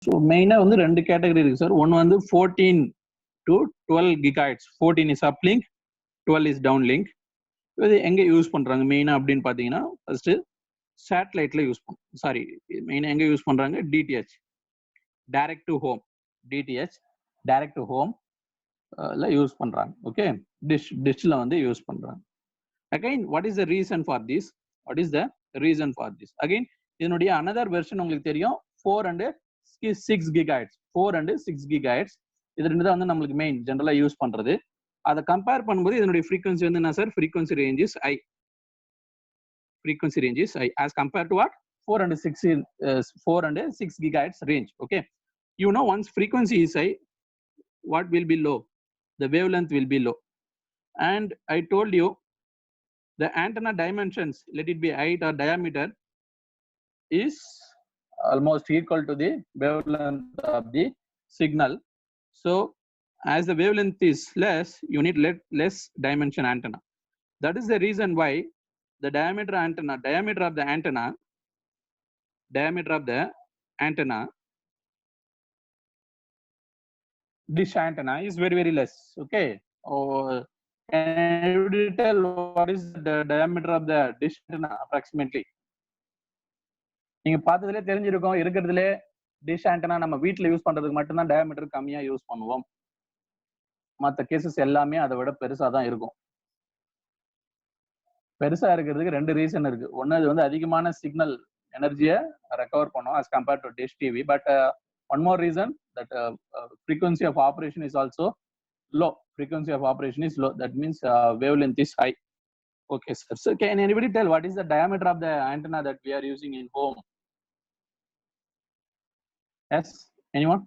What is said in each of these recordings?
So main வந்து ரெண்டு category இருக்கு சார். ஒன்னு வந்து 14 to 12 gigahertz. 14 is uplink, 12 is downlink. இது எங்க யூஸ் பண்றாங்க மெயினா அப்படின்னு பாத்தீங்கன்னா ஃபர்ஸ்ட் சேட்டலைட்ல யூஸ் பண்ணும். சாரி, மெயினா எங்க யூஸ் பண்றாங்க? DTH, direct to home. DTH direct to home use பண்றாங்க. ஓகே, டிஷ்ல வந்து யூஸ் பண்றாங்க. Again what is the reason for this? What is the reason for this? Again இதனுடைய அனதர் வெர்ஷன் உங்களுக்கு தெரியும், 4 and 6 gigahertz. 4 and 6 gigahertz இது ரெண்டு தான் வந்து நம்மளுக்கு மெயின் ஜெனரலா யூஸ் பண்றது. அதை கம்பேர் பண்ணும்போது இதனுடைய frequency வந்து என்ன sir? frequency range is high. Frequency range is high as compared to what? 4 and 6 gigahertz range. Okay, you know, once frequency is high, what will be low? The wavelength will be low. And I told you the antenna dimensions, let it be height or diameter, is almost equal to the wavelength of the signal. So as the wavelength is less, you need less dimension antenna. That is the reason why the diameter of the antenna, dish antenna is very, very less. Okay. Oh, can you tell what is the diameter of the dish antenna approximately? நீங்க பார்த்ததுல தெரிஞ்சிருக்கும், இருக்கிறதுல dish antenna நம்ம வீட்டில் use பண்றதுக்கு மட்டும்தான் diameter கம்மியா use பண்ணுவோம். மற்ற கேசஸ் எல்லாமே அதை விட பெருசா தான் இருக்கும். பெருசா இருக்கிறதுக்கு ரெண்டு ரீசன் இருக்கு. ஒன்னு, அது வந்து அதிகமான சிக்னல் எனர்ஜியை ரெக்கவர் பண்ணும் as compared to dish TV. But one more reason, that frequency of operation is also low. Frequency of operation is low. That means wavelength is high. Okay, sir. So can anybody tell what is the diameter of the antenna that we are using in home? Yes, anyone?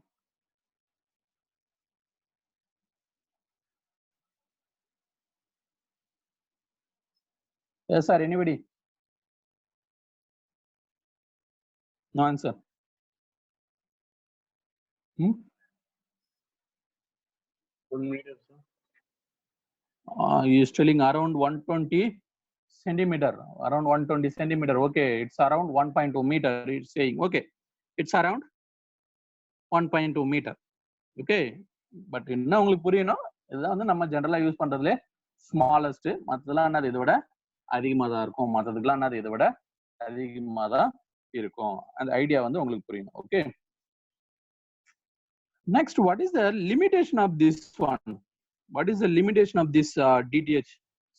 Yes, sir. Anybody? No answer. 1 meter, sir. He is telling around 120 centimeter. Around 120 centimeter. Okay, it's around 1.2 meter. It's saying okay, it's around 1.2 meter. Okay, but என்ன உங்களுக்கு புரியணும், இதுதான் வந்து நம்ம ஜெனரலா use பண்றதுல smallest. மற்றதெல்லாம் என்னது இதை விட அதிகமாக தான் இருக்கும். மற்றதுக்கெல்லாம் என்னது இதை விட அதிகமாக தான் இருக்கும். அந்த ஐடியா வந்து உங்களுக்கு புரியணும். Okay, next, what is the limitation of this one? What is the limitation of this DTH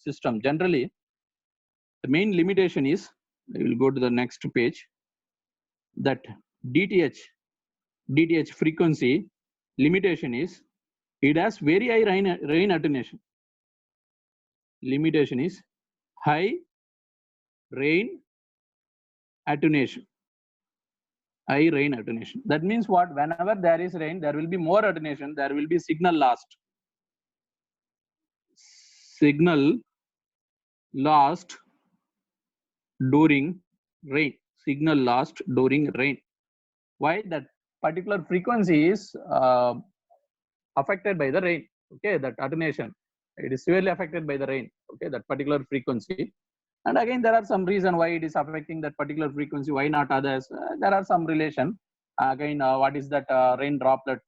system? Generally, the main limitation is, I will go to the next page, that DTH frequency limitation is, it has very high rain attenuation. Limitation is high rain attenuation. High rain attenuation. That means what? Whenever there is rain, there will be more attenuation. There will be signal lost. Signal lost during rain. Signal lost during rain. Why? That particular frequency is affected by the rain. Okay, that attenuation, it is severely affected by the rain. Okay, that particular frequency. And again, there are some reason why it is affecting that particular frequency, why not others. There are some relation. Again, what is that rain droplet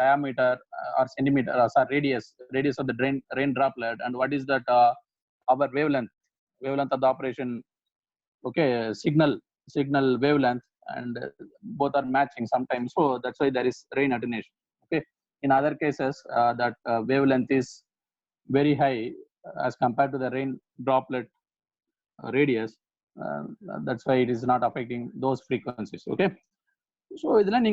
diameter or centimeter, radius of the rain droplet, and what is that our wavelength of the operation. Okay, signal wavelength, and both are matching sometimes. So that's why there is rain attenuation. Okay, in other cases, that wavelength is very high as compared to the rain droplet radius. That's why it is not affecting those frequencies. Okay, so இதெல்லாம்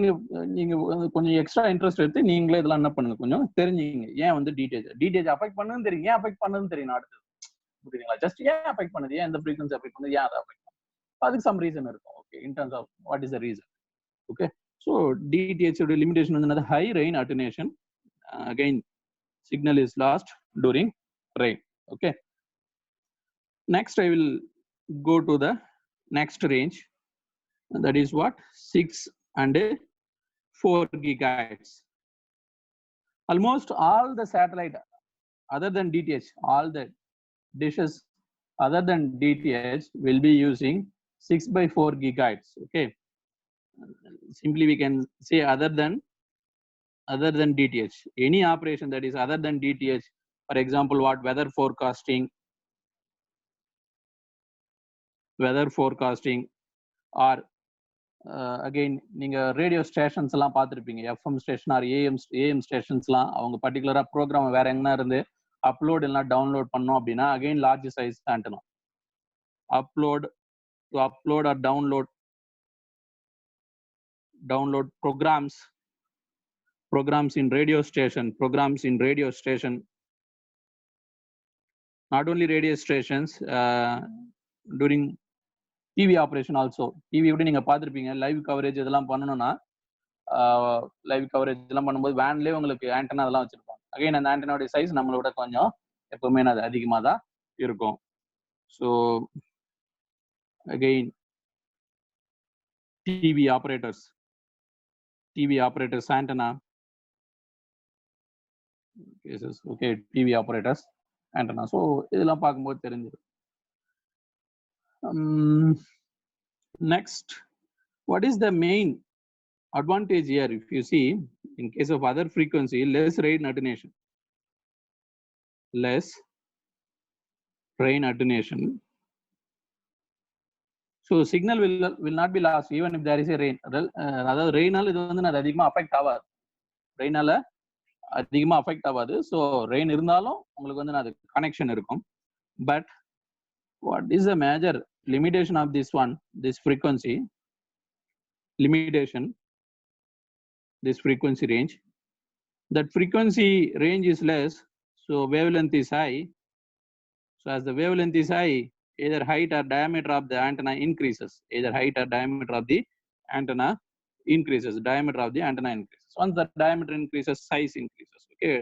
நீங்க கொஞ்சம் extra interest எடுத்து நீங்களே இதெல்லாம் என்ன பண்ணுங்க, கொஞ்சம் தெரிஞ்சுங்க. ஏன் வந்து டிடிஹெச் அஃபெக்ட் பண்ணுன்னு தெரியும், ஏன் அஃபெக்ட் பண்ணுன்னு தெரியும். அடுத்தது புரியுதுங்களா? ஜஸ்ட் ஏன் அஃபெக்ட் பண்ணுது, ஏன் இந்த ஃப்ரீக்வன்சி அஃபெக்ட் பண்ணுது, ஏன் அதை அஃபெக்ட் பண்ணுது, அதுக்கு சம் ரீசன் இருக்கும். Okay, in terms of what is the reason. Okay, so DTH உடைய லிமிடேஷன் வந்து என்னது? High rain attenuation. Again signal is lost during rain. Okay, next I will go to the next range, that is what? 6 and 4 gigahertz. Almost all the satellite other than DTH, all the dishes other than DTH will be using 6/4 gigahertz. Okay, simply we can say other than DTH. Any operation that is other than DTH, for example, what weather forecasting, or again நீங்க radio stations எல்லாம் பார்த்துருப்பீங்க, FM station R AM ஸ்டேஷன்ஸ்லாம் அவங்க பர்டிகுலரா program வேற எங்கன்னா இருந்து upload இல்லைனா download பண்ணோம் அப்படின்னா again large size antenna. upload or download programs in radio station, not only radio stations, during TV operation also. TV விட நீங்க பார்த்துருப்பீங்க, லைவ் கவரேஜ் இதெல்லாம் பண்ணணும்னா லைவ் கவரேஜ் இதெல்லாம் பண்ணும்போது வேன்லேயே உங்களுக்கு ஆண்டனா அதெல்லாம் வச்சிருப்பாங்க. அகைன் அந்த ஆண்டனாவுடைய சைஸ் நம்மளோட கொஞ்சம் எப்பவுமே அது அதிகமாக தான் இருக்கும். So again TV operators antenna cases. Okay, TV operators antenna. So இதெல்லாம் பார்க்கும்போது தெரிஞ்சிடும். Next, what is the main advantage here? If you see, in case of other frequency, less rain attenuation. So signal will not be lost even if there is a rain. அதாவது ரெயினால இது வந்து அது அதிகமாக affect ஆகாது, ரெயினால அதிகமாக affect ஆகாது. So rain இருந்தாலும் உங்களுக்கு வந்து அது கனெக்ஷன் இருக்கும். But what is the major limitation of this frequency limitation, this frequency range? That frequency range is less, so wavelength is high. So as the wavelength is high, either height or diameter of the antenna increases. Diameter of the antenna increases. Once the diameter increases, size increases. Okay,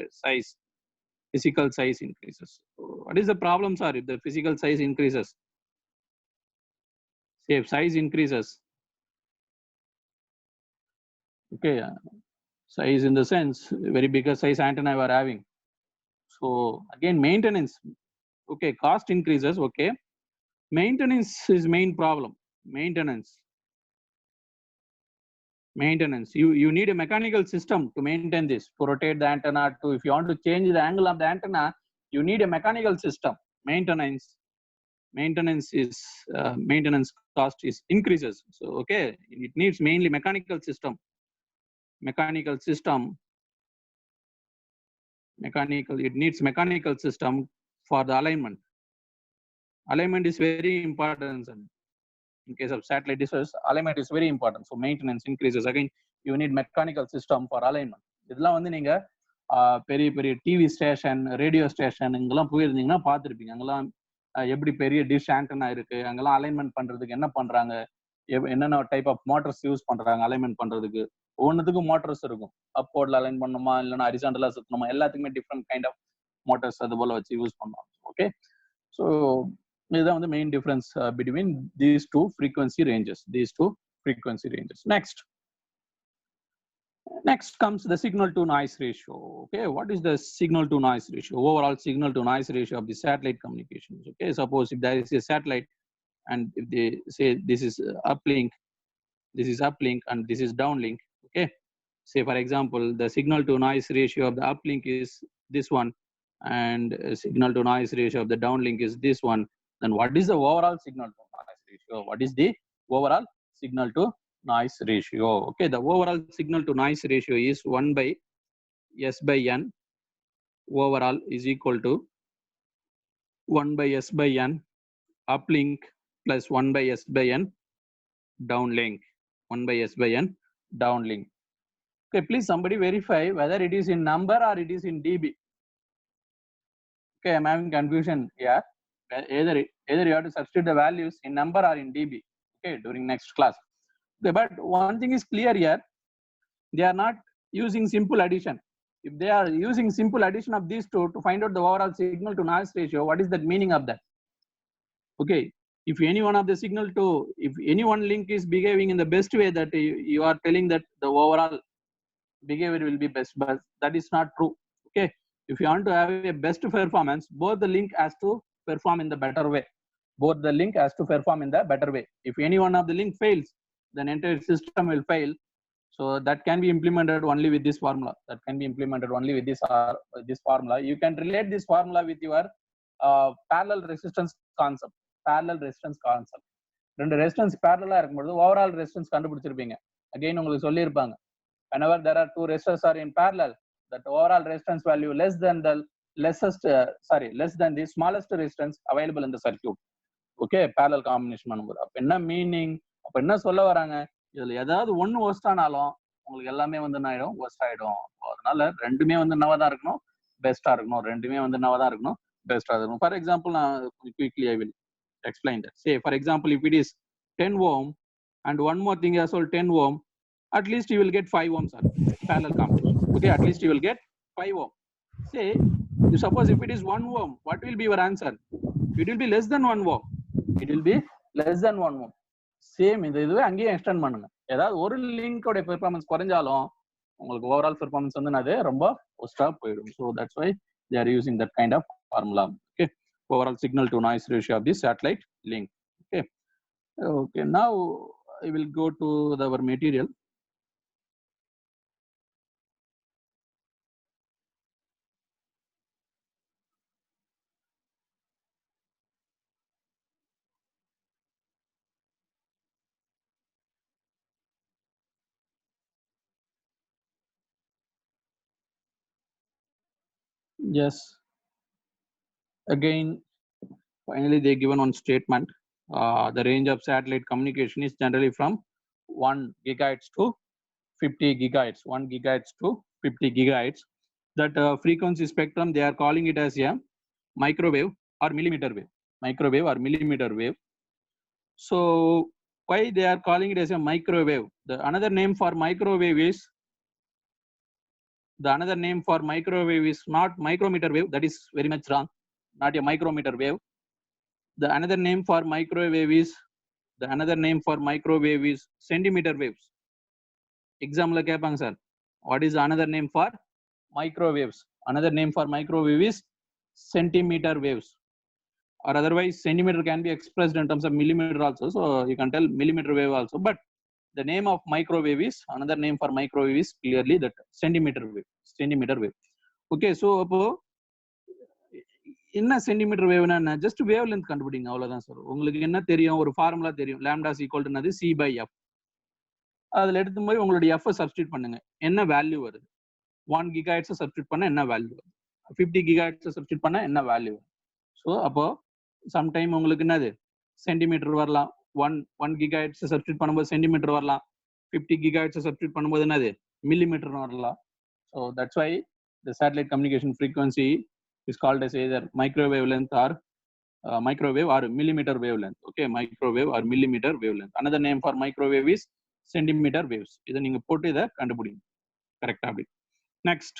physical size increases. So what is the problem, sir? If the physical size increases, say if size increases, okay, size in the sense very bigger size antenna you are having. So again maintenance, okay, cost increases. Okay, maintenance is main problem. Maintenance, you need a mechanical system to maintain this, to rotate the antenna, to if you want to change the angle of the antenna, you need a mechanical system. Maintenance cost is increases. So okay, it needs mainly mechanical system. It needs mechanical system for the alignment. Alignment is very important. In case of satellite dishes, alignment is very important. So maintenance increases. Again, you need mechanical system for alignment. இதெல்லாம் வந்து நீங்க பெரிய பெரிய TV station, radio station இங்கெல்லாம் போயிருந்தீங்கன்னா பார்த்துருப்பீங்க. அங்கெல்லாம் எப்படி பெரிய டிஷ் ஆண்டனா இருக்கு, அங்கெல்லாம் அலைன்மெண்ட் பண்றதுக்கு என்ன பண்றாங்க, என்னென்ன டைப் ஆஃப் மோட்டர்ஸ் யூஸ் பண்றாங்க அலைன்மெண்ட் பண்றதுக்கு. ஒவ்வொன்றுத்துக்கும் மோட்டர்ஸ் இருக்கும். அப்போர்ட்ல அலைன் பண்ணணுமா இல்லைன்னா ஹரிசாண்டலா சுத்தணுமா, எல்லாத்துக்குமே டிஃப்ரெண்ட் கைண்ட் ஆஃப் மோட்டர்ஸ் அது போல வச்சு யூஸ் பண்ணுவாங்க. ஓகே, ஸோ இதுதான் வந்து main difference between these two frequency ranges. Next comes the signal to noise ratio. Okay, what is the signal to noise ratio? Overall signal to noise ratio of the satellite communications. Okay, suppose if there is a satellite and if they say this is uplink and this is downlink. Okay, say for example the signal to noise ratio of the uplink is this one and signal to noise ratio of the downlink is this one. Then what is the overall signal to noise ratio? What is the overall signal to noise ratio? Okay, the overall signal to noise ratio is 1 by S by N. Overall is equal to 1 by S by N uplink plus 1 by S by N downlink. 1 by S by N downlink. Okay, please somebody verify whether it is in number or it is in dB. Okay, I'm having confusion here. Either you have to substitute the values in number or in dB. Okay, during next class. Okay, but one thing is clear here, they are not using simple addition. If they are using simple addition of these two to find out the overall signal to noise ratio, what is the meaning of that? Okay, if any one of the signal to, if any one link is behaving in the best way, that you are telling that the overall behavior will be best, but that is not true. Okay, if you want to have a best performance, both the link has to perform in the better way. If any one of the link fails, then entire system will fail. So that can be implemented only with this formula. That can be implemented only with this formula. You can relate this formula with your parallel resistance concept. Parallel resistance concept. ரெண்டு resistance பேரலா இருக்கும்போது overall resistance கண்டுபிடிச்சிருப்பீங்க. Again உங்களுக்கு சொல்லியிருப்பாங்க, whenever there are two resistors are in parallel, that overall resistance value less than the smallest resistance available in the circuit. Okay, parallel combination பண்ணும்போது அப்ப என்ன meaning, அப்ப என்ன சொல்ல வராங்க, இதுல ஏதாவது ஒன்னு ஒஸ்ட் ஆனாலும் உங்களுக்கு எல்லாமே வந்து என்ன ஆயிடும், ஒஸ்ட் ஆயிடும். அதனால ரெண்டுமே வந்து என்னவா தான் இருக்கணும், பெஸ்டா இருக்கணும். ரெண்டுமே வந்து என்னவா தான் இருக்கணும், பெஸ்டா இருக்கணும். ஃபார் எக்ஸாம்பிள் நான் quickly I will explain that. Say for example, if it is 10 ohm and one more thing as well 10 ohm, at least you will get 5 ohms parallel combination. Okay, at least you will get 5 ohm. Say you suppose if it is 1 ohm, what will be your answer? It will be less than 1 ohm. It will be less than 1 ohm. Same இதுவே அங்கேயே extend பண்ணுங்க. ஏதாவது ஒரு லிங்கோட performance குறைஞ்சாலும் உங்களுக்கு overall performance வந்து அது ரொம்ப ஒஸ்டா போயிடும். So that's why they are using that kind of formula. Okay, overall signal to noise ratio of this satellite link. Okay, now I will go to our material. Yes, again finally they given one statement. The range of satellite communication is generally from 1 gigahertz to 50 gigahertz. 1 gigahertz to 50 gigahertz. That frequency spectrum, they are calling it as a microwave or millimeter wave. Microwave or millimeter wave. So why they are calling it as a microwave? The another name for microwave is not micrometer wave. That is very much wrong. Not a micrometer wave. The another name for microwave is centimeter waves. Example கேட்பாங்க sir, what is another name for microwaves? Another name for microwave is centimeter waves, or otherwise centimeter can be expressed in terms of millimeter also, so you can tell millimeter wave also, but the name of microwave is, another name for microwave is clearly that centimeter wave. Okay, so அப்போ என்ன centimetre வேவ்னா just wave length கண்டுபிடிங்க, அவ்வளவுதான் sir. உங்களுக்கு என்ன தெரியும், ஒரு formula தெரியும், lambda is equal to என்னது, சி பை எஃப். அதுல எடுத்து போய் உங்களுடைய எஃப் சப்ஸ்டிட் பண்ணுங்க, என்ன வேல்யூ வருது. 1 gigahertz சப்ஸ்டிட் பண்ண என்ன வேல்யூ வருது, 50 gigahertz சப்ஸ்டிட் பண்ண என்ன வேல்யூ வருது. ஸோ அப்போ சம்டைம் உங்களுக்கு என்னது சென்டிமீட்டர் வரலாம், 1 gigahertz சப்ஸ்டிட் பண்ணும்போது சென்டிமீட்டர் வரலாம், 50 gigahertz சப்ஸ்டிட் பண்ணும்போது என்னது மில்லிமீட்டர் வரலாம். So that's why the satellite communication frequency is called as either microwave length or microwave or millimeter wavelength. Okay, microwave or millimeter wavelength. Another name for microwave is centimeter waves. இதை நீங்க போட்டு இதை கண்டுபிடிங்க கரெக்டா. அப்படி next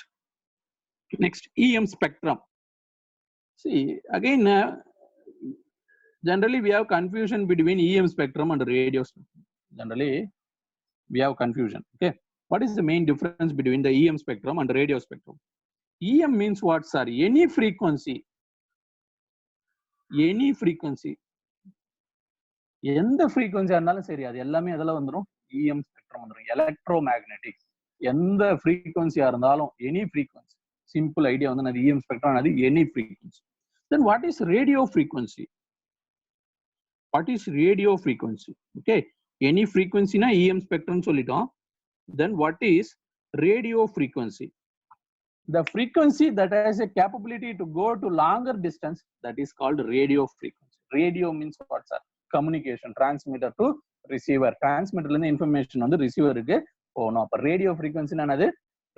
EM spectrum. See again, generally we have confusion between EM spectrum and radio spectrum. Generally we have confusion. Okay, what is the main difference between the EM spectrum and radio spectrum? EM means what sir? Any frequency, எந்த frequency இருந்தாலும் சரி, அது எல்லாமே அதுல வந்துரும், EM spectrum வந்துரும். Electromagnetic எந்த frequency இருந்தாலும், எனி frequency, சிம்பிள் ஐடியா வந்து அது EM spectrum, அது any frequency. Then what is radio frequency? Okay, any frequency na EM spectrum சொல்லிட்டோம். Then what is radio frequency? The frequency that has a capability to go to longer distance, that is called radio frequency. Radio means what sir? Communication, transmitter to receiver. Transmitter la information வந்து receiver க்கு போகணும். அப்ப radio frequency என்னது,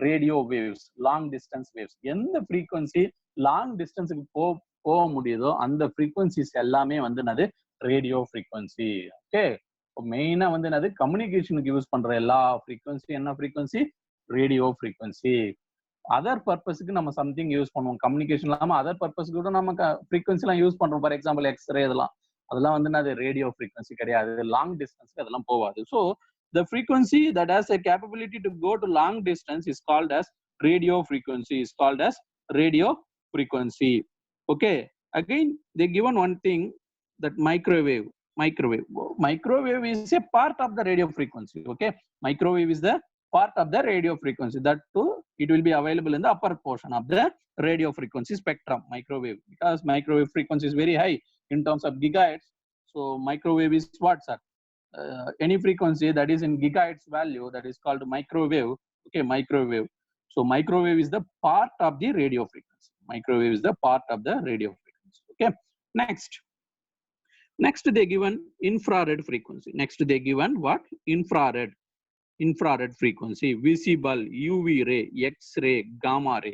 radio waves, long distance waves. எந்த frequency long distance க்கு போக முடியுதோ அந்த frequencies எல்லாமே வந்து என்னது radio frequency. ஓகே, மெயினா வந்து என்னது கம்யூனிகேஷனுக்கு யூஸ் பண்ற எல்லா frequency என்ன frequency? Radio frequency. அதர் பர்பஸ்க்கு நம்ம சம்திங் யூஸ் பண்ணுவோம், கம்யூனிகேஷன் இல்லாம அதர் பர்பஸ்க்கு கூட நம்ம ஃப்ரீக்வன்சி எல்லாம் யூஸ் பண்றோம். ஃபார் எக்ஸாம்பிள் எக்ஸ்ரே, அதெல்லாம் வந்து அது ரேடியோ ஃப்ரீக்வன்சி கிடையாது, லாங் டிஸ்டன்ஸ்க்கு அதெல்லாம் போகாது. So the frequency that has a capability to go to long distance is called as radio frequency. Okay, again they given one thing, that microwave is a part of the radio frequency. Okay, microwave is the part of the radio frequency. That too, it will be available in the upper portion of the radio frequency spectrum, microwave, because microwave frequency is very high in terms of gigahertz. So microwave is what, sir? Any frequency that is in gigahertz value, that is called microwave. Okay, microwave. So microwave is the part of the radio frequency. Microwave is the part of the radio frequency. Okay, next they given infrared frequency. Next they given what? Infrared frequency, visible, UV ray, X-ray, gamma ray.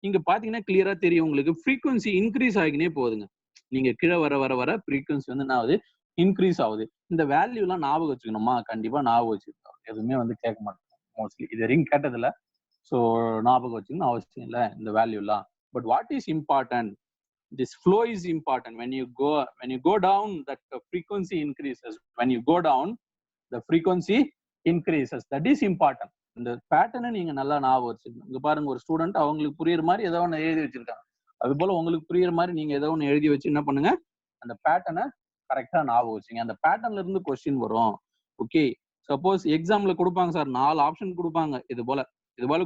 இங்க பாத்தீங்கன்னா கிளியரா தெரியும் உங்களுக்கு, frequency increase ஆகினே போகுதுங்க. நீங்க கீழே வர frequency வந்து என்ன ஆகுது? இன்க்ரீஸ் ஆகுது. இந்த வேல்யூ எல்லாம் ஞாபகம் வச்சுக்கணுமா? கண்டிப்பா ஞாபகம் வச்சுக்கணும். எதுவுமே வந்து கேட்க மாட்டோம் மோஸ்ட்லி, இது வரைக்கும் கேட்டதில்ல. ஸோ ஞாபகம் வச்சுக்கணும் அவசியம் இல்லை இந்த வேல்யூ எல்லாம். But what is important? This flow is important. When you go down, that frequency increases. When you go down, the frequency increases. That is important. இந்த பேட்டர்னை நீங்க நல்லா ஞாபகம் வச்சுக்கணும். இங்க பாருங்க, ஒரு ஸ்டூடெண்ட் அவங்களுக்கு புரியுற மாதிரி ஏதோ ஒன்று எழுதி வச்சிருக்காங்க. அது போல உங்களுக்கு புரியுற மாதிரி நீங்க ஏதோ ஒன்று எழுதி வச்சு என்ன பண்ணுங்க, அந்த பேட்டர்னை கரெக்டா ஞாபகம் வச்சுங்க. அந்த பேட்டர்ன்ல இருந்து கொஸ்டின் வரும். ஓகே, சப்போஸ் எக்ஸாம்ல கொடுப்பாங்க சார், 4 ஆப்ஷன் கொடுப்பாங்க. இது போல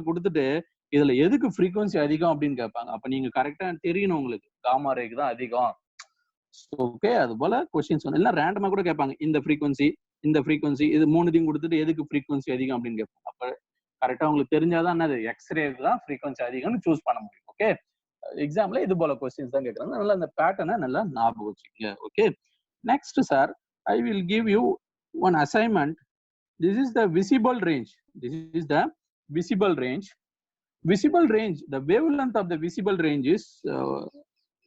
கொடுத்துட்டு இதுல எதுக்கு ஃப்ரீக்வன்சி அதிகம் அப்படின்னு கேட்பாங்க. அப்ப நீங்க கரெக்டா தெரியணும் உங்களுக்கு, காமா ரேக்கு தான் அதிகம். ஓகே, அது போல கொஸ்டின்ஸ் வந்து இல்லை ரேண்டமா கூட கேட்பாங்க. இந்த ஃப்ரீக்வன்சி இது 3 கொடுத்துட்டு எதுக்கு ஃப்ரீக்வன்சி அதிகம் அப்படின்னு கேட்பாங்க. அப்ப கரெக்டா உங்களுக்கு தெரிஞ்சாதான் என்னது, எக்ஸ்ரேக்கு தான் ஃப்ரீக்வன்சி அதிகம்னு சூஸ் பண்ண முடியும். ஓகே, எக்ஸாம்ல இது போல கொஸ்டின்ஸ் தான் கேட்கறாங்க. நல்லா அந்த பேட்டர்னை நல்லா ஞாபகம் வச்சுக்கோங்க. Okay, next sir, I will give you one assignment. This is the visible range. Visible range, the wavelength of the visible range is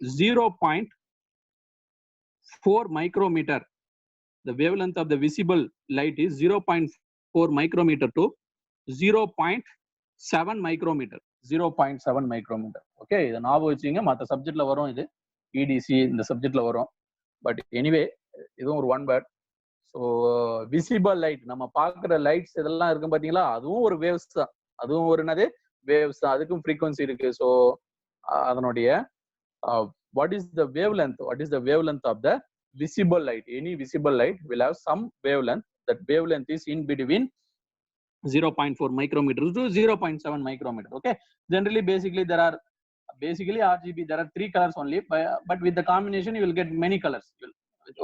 0.4 micrometer. The wavelength of the visible light is 0.4 micrometer to 0.7 micrometer. 0.7 micrometer. Okay, இதை ஞாபகம் வச்சுங்க. மற்ற சப்ஜெக்ட்ல வரும், இது இடிசி இந்த சப்ஜெக்ட்ல வரும். பட் எனிவே இதுவும் ஒரு one word. So visible light, நம்ம பார்க்குற லைட்ஸ் இதெல்லாம் இருக்கும் பார்த்தீங்களா, அதுவும் ஒரு வேவ்ஸ் தான். அதுவும் ஒரு என்னது, வேவ்ஸ் தான். அதுக்கும் ஃப்ரீக்வன்சி இருக்கு. ஸோ அதனுடைய what is the wavelength of the visible light? Any visible light will have some wavelength. That wavelength is in between 0.4 micrometer to 0.7 micrometer. Okay, generally basically RGB, there are 3 colors only, but with the combination you will get many colors.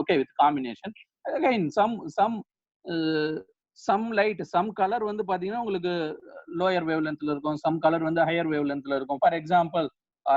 Okay, with combination again some light, some color வந்து பாத்தீங்கன்னா உங்களுக்கு lower wave லென்த்ல இருக்கும், some colour வந்து higher wave லென்த்ல இருக்கும். For example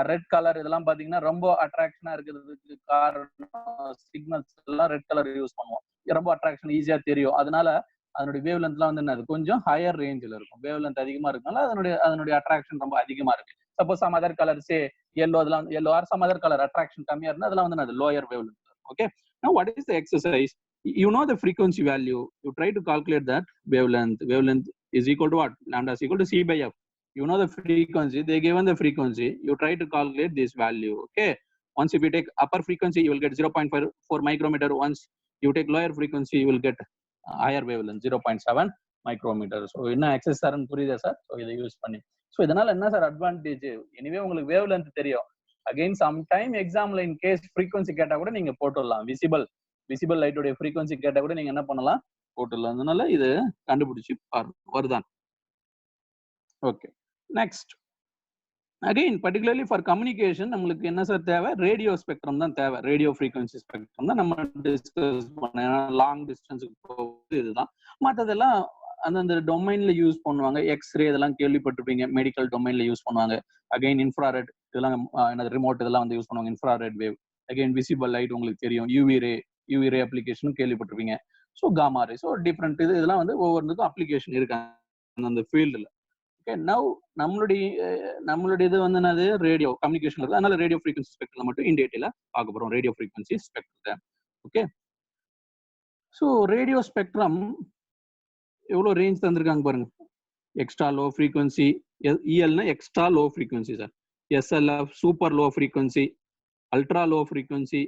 red colour இதெல்லாம் பாத்தீங்கன்னா ரொம்ப அட்ராக்ஷனா இருக்கிறதுக்கு காரணம், சிக்னல்ஸ் எல்லாம் ரெட் கலர் யூஸ் பண்ணுவோம், ரொம்ப அட்ராக்ஷன் ஈஸியா தெரியும். அதனால அதனுடைய வேவ் லென்த்லாம் வந்து என்னது, கொஞ்சம் ஹையர் ரேஞ்சில் இருக்கும். வேவ் லென்த் அதிகமா இருக்கனால அதனுடைய அட்ராக்ஷன் ரொம்ப அதிகமா இருக்கு. Suppose some other colour say yellow, அதெல்லாம் yellow or some other colour attraction கம்மியா இருந்தா அதெல்லாம் வந்து என்னது, lower wavelength. Okay, now what is the exercise? You know the frequency value, you try to calculate that wavelength is equal to what? Lambda is equal to c by f. You know the frequency, they given the frequency, you try to calculate this value. Okay, once if you take upper frequency you will get 0.4 micrometer. Once you take lower frequency you will get higher wavelength 0.7 micrometer. So என்ன exercise னு புரியுதா sir? So இதை use பண்ணி, so இதனால என்ன sir advantage? Anyway உங்களுக்கு wave length தெரியும். Again sometime எக்ஸாம்ல இன் கேஸ் ஃப்ரீக்வன்சி கேட்டா கூட நீங்க போட்டுடலாம். விசிபிள் லைட்டோடைய ஃப்ரீக்வன்சி கேட்டா கூட நீங்க என்ன பண்ணலாம், போட்டுடலாம். அதனால இது கண்டுபிடிச்சு வருதான். Okay, next again particularly for communication நம்மளுக்கு என்ன சார் தேவை? ரேடியோ ஸ்பெக்ட்ரம் தான் தேவை. ரேடியோ ஃப்ரீக்வன்சி ஸ்பெக்ட்ரம் தான் நம்ம டிஸ்கஸ் பண்ண, லாங் டிஸ்டன்ஸுக்கு போகுது. இதுதான். மற்றதெல்லாம் அந்தந்த டொமைன்ல யூஸ் பண்ணுவாங்க. எக்ஸ்ரே இதெல்லாம் கேள்விப்பட்டிருப்பீங்க, மெடிக்கல் டொமைன்ல யூஸ் பண்ணுவாங்க. அகைன் இன்ஃப்ராரெட் இதெல்லாம் என்னது, ரிமோட் இதெல்லாம் வந்து யூஸ் பண்ணுவாங்க, infrared wave. Again visible light உங்களுக்கு தெரியும், யூவி ரே அப்ளிகேஷனும் கேள்விப்பட்டிருப்பீங்க. So gamma ray, so different இதெல்லாம் வந்து ஒவ்வொன்றுக்கும் அப்ளிகேஷன் இருக்காங்க அந்த ஃபீல்டில். ஓகே, நவ் நம்மளுடைய இது வந்து என்னது, ரேடியோ கம்யூனிகேஷன் இருக்குது. அதனால ரேடியோ ஃப்ரீக்வன்சி ஸ்பெக்ட்ரம் மட்டும் இன் டீட்டெயிலாக பார்க்க போகிறோம். Radio frequency spectrum. Okay, so radio spectrum எவ்வளோ ரேஞ்ச் தந்திருக்காங்க பாருங்க. எக்ஸ்ட்ரா லோ ஃப்ரீக்வன்சி, இஎல்னா extra low frequency sir. SLF super low frequency, ultra low frequency,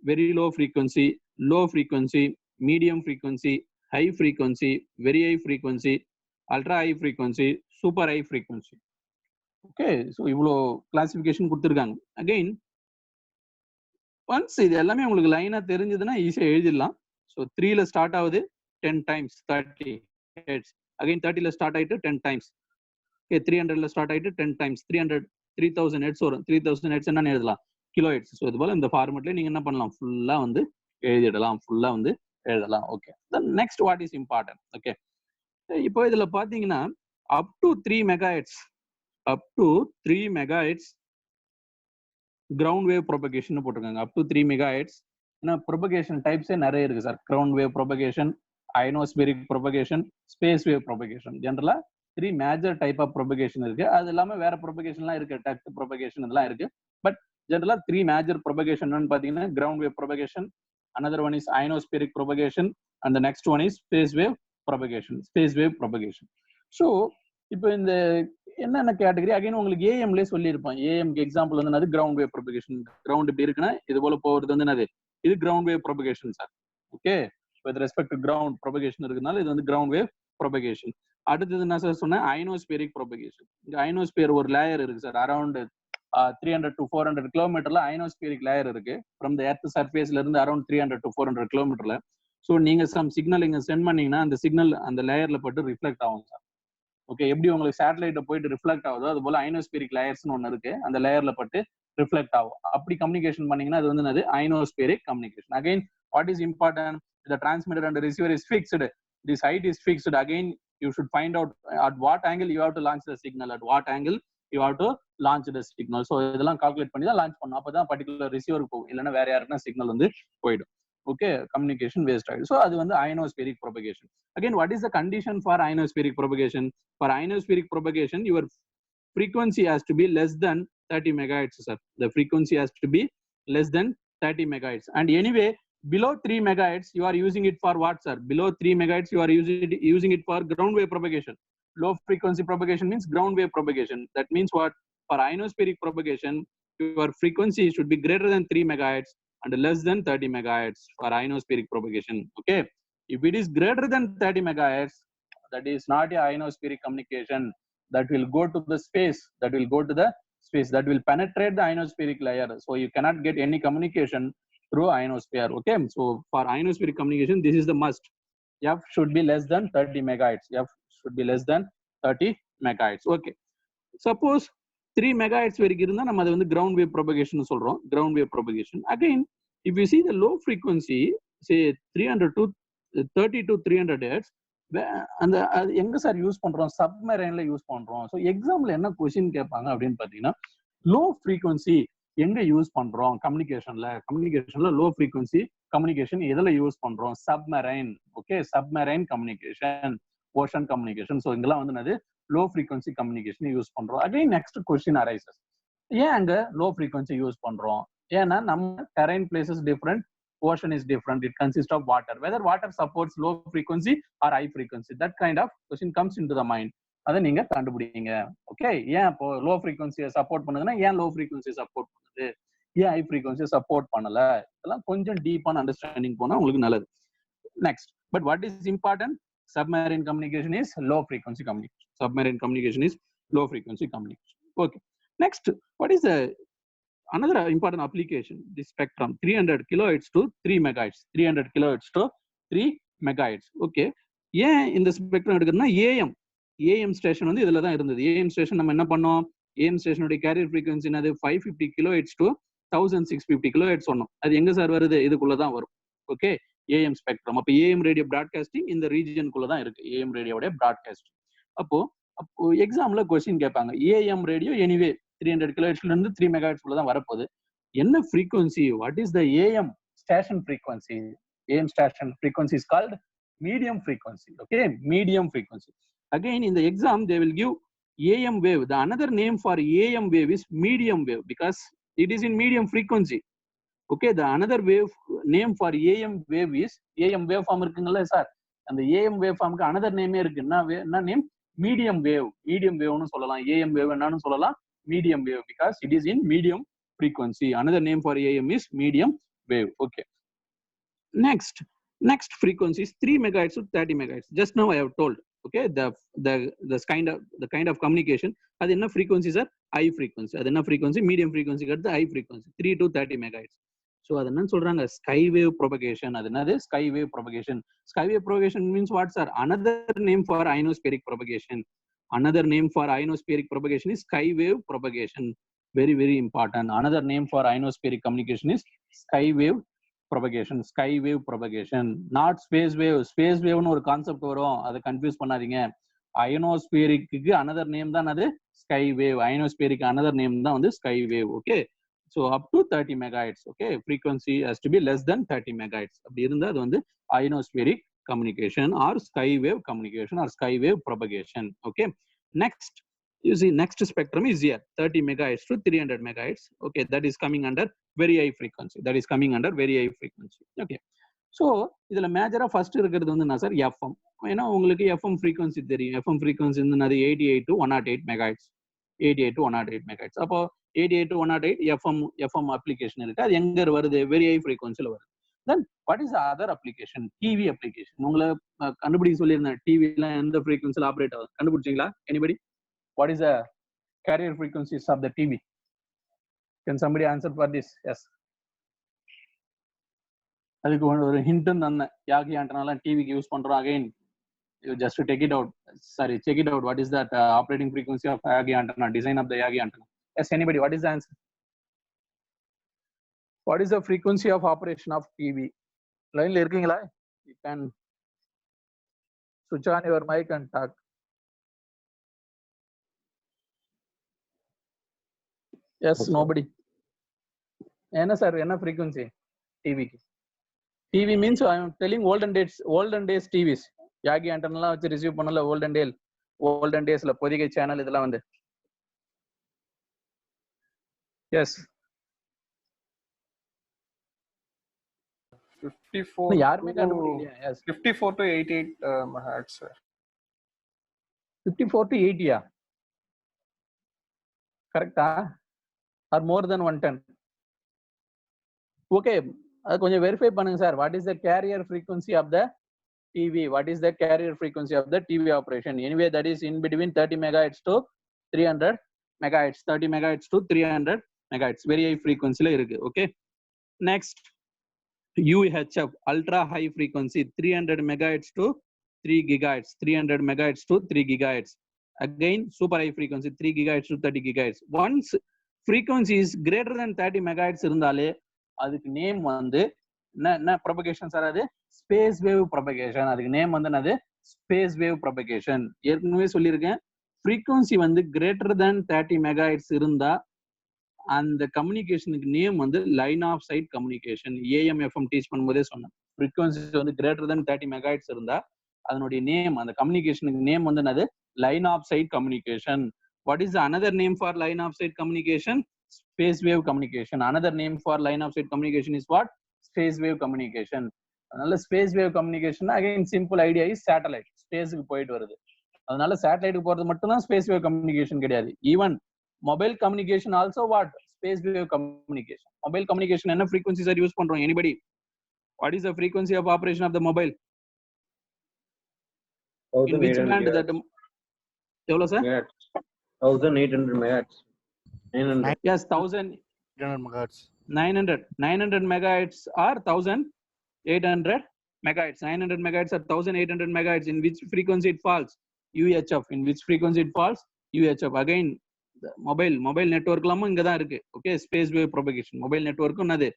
very low frequency, medium frequency, high frequency, very high frequency, ultra high frequency, super high frequency. Okay, so இவ்வளோ classification கொடுத்துருக்காங்க. Again once இது எல்லாமே உங்களுக்கு லைனா தெரிஞ்சதுன்னா ஈஸியாக எழுதிடலாம். So 3ல start ஆகுது, 10 times 30 ஹெர்ட்ஸ். again 30 ல ஸ்டார்ட் ஆயிட்டு 10 times. Okay, 300 ல ஸ்டார்ட் ஆயிட்டு 10 times 300 3000 ஹெர்ட்ஸ் வரும். 3000 ஹெர்ட்ஸ் என்னன்னு எழுதலாம், கிலோ ஹெர்ட்ஸ். ஸோ இது போல இந்த ஃபார்மெட்ல நீங்க என்ன பண்ணலாம், ஃபுல்லா வந்து எழுதிடலாம், ஃபுல்லா வந்து எழுதலாம். Okay, next what is important. Okay, இப்போ இதுல பாத்தீங்கன்னா up to 3 megahertz, up to 3 megahertz ground wave propagation போட்டிருக்காங்க. Up to 3 megahertz. ஏன்னா ப்ரொபகேஷன் டைப்ஸே நிறைய இருக்கு sir. Ground wave propagation, ionospheric propagation, space wave propagation. ஜென்ரலா 3 மேஜர் டைப் ஆஃப் ப்ரொபகேஷன் இருக்கு. அது இல்லாம வேற ப்ரொபகேஷன்லாம் இருக்கு, டக்ட் ப்ரொபகேஷன் இதெல்லாம் இருக்கு. பட் ஜென்ரலா 3 மேஜர் ப்ரொபகேஷன் பாத்தீங்கன்னா ground wave propagation, another one is ionospheric propagation, and the next one is space wave propagation, space wave propagation. So இப்போ இந்த என்னென்ன கேட்டகரி அகைன் உங்களுக்கு ஏஎம்லேயே சொல்லியிருப்பான். ஏஎம்க்கு எக்ஸாம்பிள் வந்து என்னது, கிரவுண்ட் வேவ் ப்ரொபகேஷன். கிரவுண்ட் இப்படி இருக்குன்னா இது போல போகிறது வந்து என்னது, இது ground wave propagation sir. Okay, with respect to ground propagation இருக்குனால இது வந்து கிரவுண்ட் வேவ் ப்ரொபகேஷன். அடுத்தது என்ன சார் சொன்னேன், அயனோஸ்பெரிக் ப்ரொபகேஷன். இந்த அயனோஸ்பியர் ஒரு லேயர் இருக்கு சார், அரௌண்ட் 300 to 400 கிலோமீட்டர்ல அயனோஸ்பியரிக் லேயர் இருக்கு. ஃப்ரம் த எர்த் சர்ஃபேஸ்ல இருந்து அரௌண்ட் 300 to 400 கிலோமீட்டர்ல. ஸோ நீங்க சம் சிக்னல் இங்க சென்ட் பண்ணீங்கன்னா அந்த சிக்னல் அந்த லேயர்ல பட்டு ரிஃப்ளெக்ட் ஆகும் சார். ஓகே, எப்படி உங்களுக்கு சேட்டலைட்ட போயிட்டு ரிஃப்ளெக்ட் ஆகுதோ அது போல அயனோஸ்பியரிக் லேயர்ஸ்னு ஒன்று இருக்கு, அந்த லேயர்ல பட்டு ரிஃப்ளெக்ட் ஆகும். அப்படி கம்யூனிகேஷன் பண்ணீங்கன்னா அது வந்து என்னது, ionospheric communication. Again what is important, the transmitter and the receiver is fixed, this height is fixed. Again you should find out at what angle you have to launch the signal, at what angle you have to launch the signal. So இதெல்லாம் calculate பண்ணி தான் launch பண்ணணும். அப்பதான் particular ரிசீவருக்கு போகும், இல்லைன்னா வேற யாருக்குன்னா சிக்னல் வந்து போயிடும். ஓகே, கம்யூனிகேஷன் வேஸ்ட் ஆயிடும். ஸோ அது வந்து ionospheric propagation. Again what is the condition for ionospheric propagation? For ionospheric propagation your frequency has to be less than 30 megahertz sir. The frequency has to be less than 30 megahertz. And anyway below 3 megahertz you are using it for what sir? Below 3 megahertz you are using it for ground wave propagation. Low frequency propagation means ground wave propagation. That means what? For ionospheric propagation your frequency should be greater than 3 megahertz and less than 30 megahertz for ionospheric propagation. Okay, if it is greater than 30 megahertz, that is not a ionospheric communication. That will go to the space, that will go to the space, that will penetrate the ionospheric layer. So you cannot get any communication through ionosphere. Okay, so for ionospheric communication this is the must. F should be less than 30 megahertz. F should be less than 30 megahertz. Okay, suppose 3 megahertz வரைக்கும் இருந்தா நம்ம அது வந்து ground wave propagation சொல்றோம். ground wave propagation. Again if you see the low frequency, say 300 to 30 to 300 hertz, அந்த எங்க sir use பண்றோம், சப்மரைன்ல use பண்றோம். ஸோ எக்ஸாம்பிள் என்ன கொஸ்டின் கேட்பாங்க அப்படின்னு பாத்தீங்கன்னா, லோ ஃப்ரீக்வன்சி எங்க யூஸ் பண்றோம் கம்யூனிகேஷன்ல லோ ஃப்ரீக்வன்சி கம்யூனிகேஷன் எதுல யூஸ் பண்றோம், submarine. Okay, submarine communication, ocean communication. So இங்கெல்லாம் வந்து என்னது, லோ ஃப்ரீக்வன்சி கம்யூனிகேஷன் யூஸ் பண்றோம். அகைன் நெக்ஸ்ட் கொஸ்டின் அரைசஸ், ஏன் அங்க லோ ஃப்ரீக்வன்சி யூஸ் பண்றோம்? ஏன்னா நம்ம terrain places different, ocean is different, it consists of water, whether water supports low frequency or high frequency, that kind of question comes into the mind. அதை நீங்க கண்டுபிடிங்க. Okay, ஏன் இப்போ லோ ஃப்ரீக்வன்சியை சப்போர்ட் பண்ணுதுன்னா ஏன் லோ ஃப்ரீக்வன்சியை சப்போர்ட் பண்ணுது, ஏன் high ஃப்ரீக்வன்சியை support பண்ணல, இதெல்லாம் கொஞ்சம் டீப்பான அண்டர்ஸ்டாண்டிங் போனா உங்களுக்கு நல்லது. Next, but what is important, submarine communication is low frequency communication. Submarine communication is low frequency communication. Okay, next, what is the another important application, this spectrum 300 kilohertz to 3 megahertz, 300 kilohertz to 3 megahertz. Okay, ஏன் இந்த spectrum எடுக்கிறதுனா AM station வந்து இதுல தான் இருந்தது. AM station நம்ம என்ன பண்ணோம், AM ஸ்டேஷனுடைய carrier frequency என்னது, 550 kilohertz to 1650 kilohertz சொன்னோம். அது எங்க சார் வருது, இதுக்குள்ள தான் வரும். Okay, AM spectrum. அப்போ ஏஎம் ரேடியோ பிராட்காஸ்டிங் இந்த ரீஜனுக்குள்ள தான் இருக்கு, ஏஎம் ரேடியோட பிராட்காஸ்டிங். அப்போ எக்ஸாம்ல கொஸ்டின் கேட்பாங்க, ஏஎம் ரேடியோ எனிவே 300 kilohertz ல இருந்து 3 megahertz குள்ள தான் வரப்போகுது, என்ன frequency, what is the AM station frequency? AM station frequency is called medium frequency. Okay, medium frequency. Again in the exam they will give AM wave, the another name for AM wave is medium wave because it is in medium frequency. Okay, the another wave name for AM wave is, AM wave form இருக்குங்கல்ல sir, அந்த AM wave formக்கு another name இருக்கு, என்ன name, medium wave. medium wave னு சொல்லலாம், AM wave என்னன்னு சொல்லலாம், medium wave, because it is in medium frequency. Another name for AM is medium wave. Okay, next frequency is 3 megahertz to 30 megahertz. Just now I have told. Okay, the kind of communication, அது என்ன frequency sir, high frequency. அது என்ன frequency, medium frequency க்கு அடுத்து high frequency 3 to 30 megahertz. So அது என்ன சொல்றாங்க, sky wave propagation. அது என்னது, sky wave propagation. Sky wave propagation means what, sir? Another name for ionospheric propagation. Another name for ionospheric propagation is sky wave propagation. Very, very important. Another name for ionospheric communication is sky wave propagation. Sky wave propagation, not space wave. Space wave னு ஒரு concept வரும், அதை confuse பண்ணாதீங்க. அயனோஸ்பியரிக்கு another name தான் அது sky wave. Ionospheric another name தான் வந்து sky wave. Okay, so up to 30 megahertz. Okay, frequency has to be less than 30 megahertz. அப்படி இருந்தா அது வந்து ionospheric communication or sky wave communication or sky wave propagation. Okay, next you see, next spectrum is here 30 megahertz to 300 megahertz. Okay, that is coming under very high frequency. That is coming under very high frequency. Okay, so இதுல மேஜரா first இருக்கிறது வந்து என்ன sir, FM. ஏன்னா உங்களுக்கு FM frequency தெரியும். FM frequency வந்து 88 to 108 megahertz. 88 to 108 megahertz. அப்போ 88 to 108 FM application இருக்கு. அது எங்க வருது, வெரி ஹை ஃப்ரீக்வன்சில வருது. Then what is other application, TV application. உங்களை கண்டுபிடிக்க சொல்லியிருந்தேன், டிவிலாம் எந்த ஃப்ரீக்வன்சில ஆப்ரேட் ஆகுது, கண்டுபிடிச்சிங்களா? Anybody? What is the carrier frequencies of the TV? Can somebody answer for this? Yes, அதுக்கு ஒரு ஹிண்ட் தந்தேன். யாகி ஆண்டனாலாம் டிவிக்கு யூஸ் பண்றோம். Again you just to take it out, sorry, check it out. What is that operating frequency of Yagi antenna, design of the Yagi antenna? Yes, anybody, what is the answer? What is the frequency of operation of TV? Line la irukingala? You can switch on your mic and talk. Yes, nobody. Enna sir, enna frequency TV ki? TV means I am telling olden days TVs. யாகி ஆண்டனாலாம் வச்சு receive பண்ணல olden டேஸ்ல Pothigai channel இதெல்லாம் வந்து. Yes, 54 யாருமே கண்டுபிடிக்கலையா? Yes, 54 to 88 megahertz sir. 54 to 80 கரெக்டா? R மோர் தென் 110? Okay, அது கொஞ்சம் வெரிஃபை பண்ணுங்க sir. What is the carrier frequency of the TV? What is the carrier frequency of the TV operation? Anyway, that is in between 30 megahertz to 300 megahertz. 30 megahertz to 300 megahertz. Very high frequency la irukku. Okay, next UHF, ultra high frequency, 300 megahertz to 3 gigahertz. 300 megahertz to 3 gigahertz. Again, super high frequency, 3 gigahertz to 30 gigahertz. Once frequency is greater than 30 megahertz irundale adukku name வந்து என்ன propagation sir? அது space wave propagation. அதுக்கு name வந்து என்னது, space wave propagation. ஏற்கனவே சொல்லியிருக்கேன், frequency வந்து greater than 30 megahertz இருந்தா அந்த கம்யூனிகேஷனுக்கு நேம் வந்து line of sight communication. AM FM teach பண்ணும்போதே சொன்னேன், ஃப்ரீக்வன்சி வந்து கிரேட்டர் தேன் 30 மெகாஹெர்ட்ஸ் இருந்தா அதனுடைய நேம், அந்த கம்யூனிகேஷனுக்கு நேம் வந்து என்னது, line of sight communication. What is another name for line of sight communication? Space wave communication. Another name for line of sight communication is what? Space wave communication. அதனால space wave communication again simple idea is satellite. ஸ்பேஸுக்கு போயிட்டு வருது, அதனால சேட்டலைட்டுக்கு போறது மட்டும் தான் space wave communication கிடையாது. Even mobile communication also what? Space wave communication. Mobile communication என்ன ஃப்ரீக்வன்சி சார் யூஸ் பண்றோம்? Anybody? What is the frequency of operation of the mobile? In which band that? எவ்வளோ sir? 1800 megahertz. 900. Yes, 1800 megahertz. 900 megahertz or 1800 megahertz. 900 megahertz or 1800 megahertz. In which frequency it falls? UHF. In which frequency it falls? UHF. Again, mobile network லாமும் இங்க தான் இருக்கு. Okay, space wave propagation. Mobile network என்னது?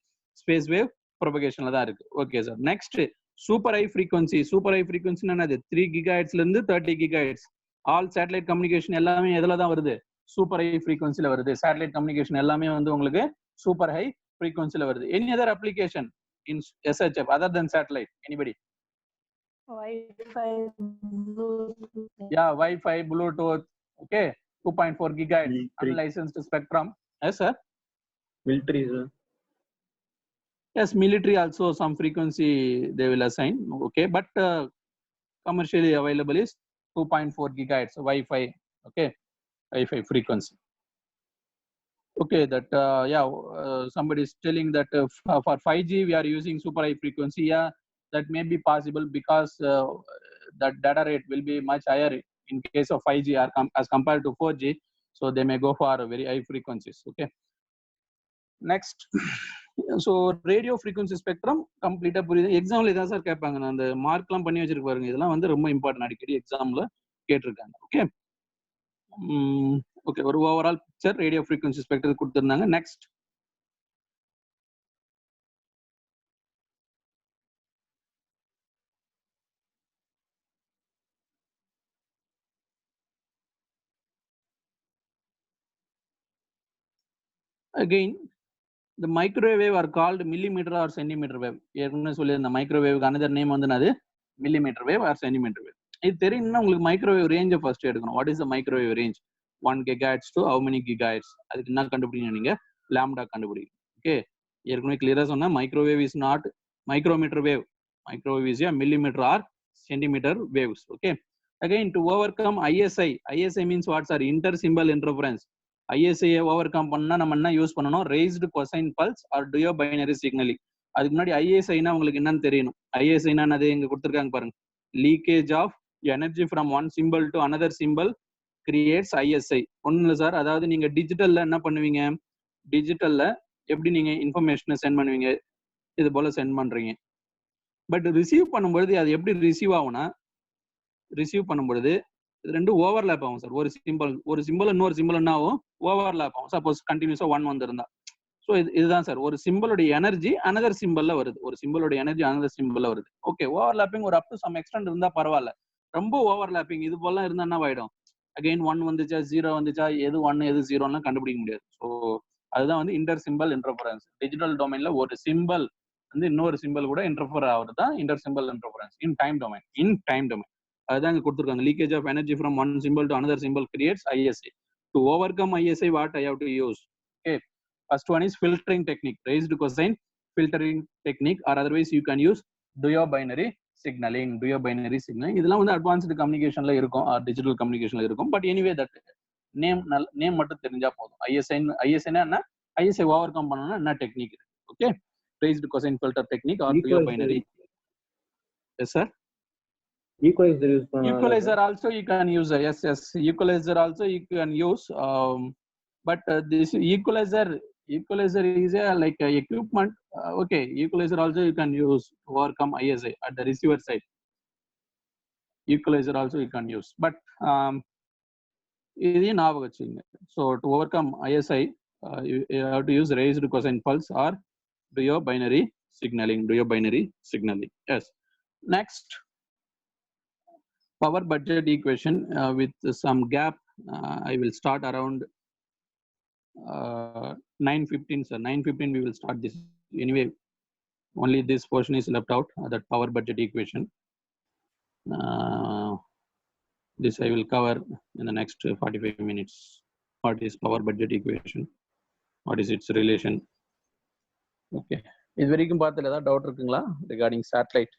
Space wave propagation ல தான் இருக்கு. Okay sir. Next, super high frequency. Super high frequency என்னது? 3 gigahertz ல இருந்து 30 gigahertz. All satellite communication எல்லாமே எதுல தான் வருது? Super high frequency ல வருது. Satellite communication எல்லாமே வந்து உங்களுக்கு super high frequency ல வருது. Any other application in SHF other than satellite? Anybody? Wi-Fi, Bluetooth. Yeah, Wi-Fi, Bluetooth. Okay, 2.4 gigahertz unlicensed spectrum. Yes sir. Military sir. Yes, military also some frequency they will assign. Okay, but commercially available is 2.4 gigahertz Wi-Fi. Okay, Wi-Fi frequency. Okay, that somebody is telling that for 5G we are using super high frequency. Yeah, that may be possible because that data rate will be much higher in case of 5G as compared to 4G. So they may go for very high frequencies. Okay. Next, so radio frequency spectrum கம்ப்ளீட்டா புரியுது. எக்ஸாம்ல இதான் sir கேட்பாங்க. நான் அந்த மார்க்லாம் பண்ணி வச்சிருக்கு பாருங்க. இதெல்லாம் வந்து ரொம்ப இம்பார்ட்டன்ட், அடிக்கடி எக்ஸாம்ல கேட்டிருக்காங்க. ஓகே ஓகே, ஒரு overall picture radio frequency spectrum கொடுத்துருந்தாங்க. Next again the microwave are called millimeter or centimeter wave. ஏற்கனவே சொல்லி இந்த மைக்ரோவேவ்க்கு அனதர் நேம் வந்து என்னது, millimeter wave or centimeter wave. இது தெரியும்னா உங்களுக்கு மைக்ரோவேவ் ரேஞ்சை ஃபர்ஸ்ட் எடுக்கணும். What is the microwave range? 1 gigahertz to how many gigahertz? அதுக்கு என்ன கண்டுபிடிக்கணும், நீங்க லாம்டா கண்டுபிடிக்கணும். ஓகே, ஏற்கனவே கிளியரா சொன்னா microwave is not micrometre wave. Microwave is a millimeter or centimeter waves. Okay, again to overcome ISI means what sir? Inter symbol interference. ISI over come பண்ணா நம்ம என்ன யூஸ் பண்ணணும்? raised cosine pulse or duo binary signaling. அதுக்கு முன்னாடி ISIனா உங்களுக்கு என்னன்னு தெரியணும். ISIனா அது இங்க கொடுத்துருக்காங்க பாருங்க. Leakage of energy from one symbol to another symbol creates ISI. ஒன்றும் இல்லை சார், அதாவது நீங்க டிஜிட்டல்ல என்ன பண்ணுவீங்க, டிஜிட்டல்ல எப்படி நீங்க இன்ஃபர்மேஷனை சென்ட் பண்ணுவீங்க, இது போல சென்ட் பண்றீங்க. பட் ரிசீவ் பண்ணும்பொழுது அது எப்படி ரிசீவ் ஆகும்னா, ரிசீவ் பண்ணும்பொழுது இது ரெண்டும் ஓவர்லேப் ஆகும் சார். ஒரு சிம்பிள் இன்னொரு சிம்பிள் என்ன ஆகும், ஓவர்லேப் ஆகும். சப்போஸ் கண்டினியூஸா 1 வந்திருந்தா. ஸோ இதுதான் சார், ஒரு சிம்பிளுடைய எனர்ஜி அனதர் சிம்பிள்ல வருது, ஒரு சிம்பிளுடைய எனர்ஜி அனதர் சிம்பிள்ல வருது. ஓகே, ஓவர்லேப்பிங் ஒரு அப் டு சம் எக்ஸ்டென்ட் இருந்தா பரவாயில்ல. ரொம்ப ஓவர்லேப்பிங் இது போல இருந்தா என்ன ஆயிடும், அகைன் 1 வந்துச்சா 0 வந்துச்சா, எது 1 எது 0ன்னு கண்டுபிடிக்க முடியாது. ஸோ அதுதான் வந்து இன்டர் சிம்பிள் இன்டர்ஃபரன்ஸ். டிஜிட்டல் டொமைன்ல ஒரு சிம்பிள் வந்து இன்னொரு சிம்பிள் கூட இன்டர்ஃபர் ஆகுறது தான் inter symbol interference in time domain. அதுதான் இங்க கொடுத்துருக்காங்க. Leakage of energy from one symbol to another symbol creates ISI. To overcome ISI what I have to use? Okay, first one is filtering technique, raised cosine filtering technique, or otherwise you can use duo binary signaling. இதெல்லாம் வந்து advanced கம்யூனிகேஷன்ல இருக்கும், digital கம்யூனிகேஷன்ல இருக்கும். But anyway that name மட்டும் தெரிஞ்சா போதும். ISI என்ன, ISI over come பண்ணனும்னா என்ன technique? Okay, raised cosine filter technique or duo binary. Yes sir, equalizer also you can use. Yes, equalizer also you can use. But this equalizer is a like a equipment. Okay, equalizer also you can use to overcome ISI at the receiver side. Equalizer also you can use, but இதையும் ஞாபகம் வச்சுங்க. So to overcome ISI you have to use raised cosine pulse or duo binary signaling. Yes, next, power budget equation with some gap. I will start around 9:15 sir. 9:15 we will start this. Anyway, only this portion is left out, that power budget equation. This I will cover in the next 45 minutes. What is power budget equation? What is its relation? Okay, இது வரைக்கும் பார்த்ததுல ஏதாவது doubt இருக்குங்களா regarding satellite?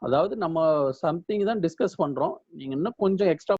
அதாவது நம்ம something தான் discuss பண்றோம். நீங்க இன்னும் கொஞ்சம் எக்ஸ்ட்ரா